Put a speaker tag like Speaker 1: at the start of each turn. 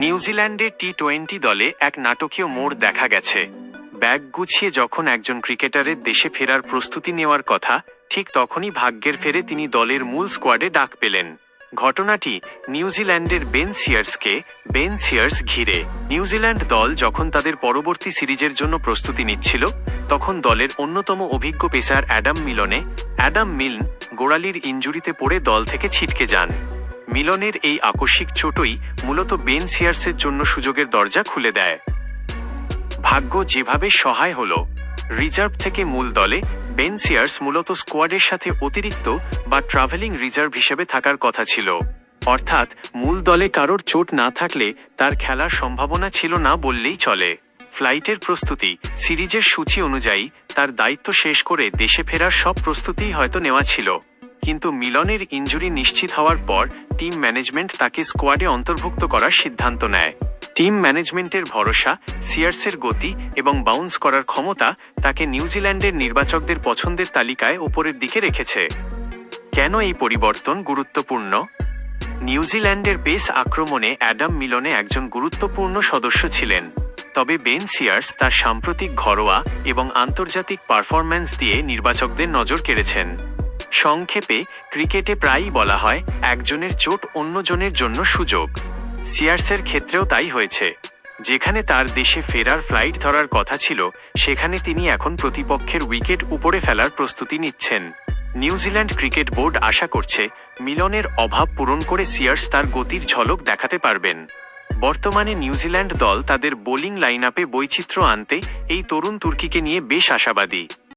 Speaker 1: নিউজিল্যান্ডের টি-20 দলে এক নাটকীয় মোড় দেখা গেছে। ব্যাগ গুছিয়ে যখন একজন ক্রিকেটারের দেশে ফেরার প্রস্তুতি নেওয়ার কথা, ঠিক তখনই ভাগ্যের ফেরে তিনি দলের মূল স্কোয়াডে ডাক পেলেন। ঘটনাটি নিউজিল্যান্ডের বেন সিয়ার্স ঘিরে। নিউজিল্যান্ড দল যখন তাদের পরবর্তী সিরিজের জন্য প্রস্তুতি নিচ্ছিল, তখন দলের অন্যতম অভিজ্ঞ পেসার অ্যাডাম মিলন গোড়ালির ইনজুরিতে পড়ে দল থেকে ছিটকে যান। মিলনের এই আকস্মিক চোটই মূলত বেন সিয়ার্সের জন্য সুযোগের দরজা খুলে দেয়। ভাগ্য যেভাবে সহায় হল, রিজার্ভ থেকে মূল দলে বেন সিয়ার্স মূলত স্কোয়াডের সাথে অতিরিক্ত বা ট্রাভেলিং রিজার্ভ হিসেবে থাকার কথা ছিল। অর্থাৎ মূল দলে কারোর চোট না থাকলে তার খেলার সম্ভাবনা ছিল না বললেই চলে। ফ্লাইটের প্রস্তুতি, সিরিজের সূচি অনুযায়ী তার দায়িত্ব শেষ করে দেশে ফেরার সব প্রস্তুতিই হয়তো নেওয়া ছিল, কিন্তু মিলনের ইনজুরি নিশ্চিত হওয়ার পর টিম ম্যানেজমেন্ট তাকে স্কোয়াডে অন্তর্ভুক্ত করার সিদ্ধান্ত নেয়। টিম ম্যানেজমেন্টের ভরসা, সিয়ার্সের গতি এবং বাউন্স করার ক্ষমতা তাকে নিউজিল্যান্ডের নির্বাচকদের পছন্দের তালিকায় ওপরের দিকে রেখেছে। কেন এই পরিবর্তন গুরুত্বপূর্ণ? নিউজিল্যান্ডের পেস আক্রমণে অ্যাডাম মিলনে একজন গুরুত্বপূর্ণ সদস্য ছিলেন, তবে বেন সিয়ার্স তার সাম্প্রতিক ঘরোয়া এবং আন্তর্জাতিক পারফরম্যান্স দিয়ে নির্বাচকদের নজর কেড়েছেন। সংক্ষেপে, ক্রিকেটে প্রায়ই বলা হয়, একজনের চোট অন্যজনের জন্য সুযোগ। সিয়ার্সের ক্ষেত্রেও তাই হয়েছে। যেখানে তার দেশে ফেরার ফ্লাইট ধরার কথা ছিল, সেখানে তিনি এখন প্রতিপক্ষের উইকেট উপড়ে ফেলার প্রস্তুতি নিচ্ছেন। নিউজিল্যান্ড ক্রিকেট বোর্ড আশা করছে, মিলনের অভাব পূরণ করে সিয়ার্স তার গতির ঝলক দেখাতে পারবেন। বর্তমানে নিউজিল্যান্ড দল তাদের বোলিং লাইনআপে বৈচিত্র্য আনতে এই তরুণ তুর্কিকে নিয়ে বেশ আশাবাদী।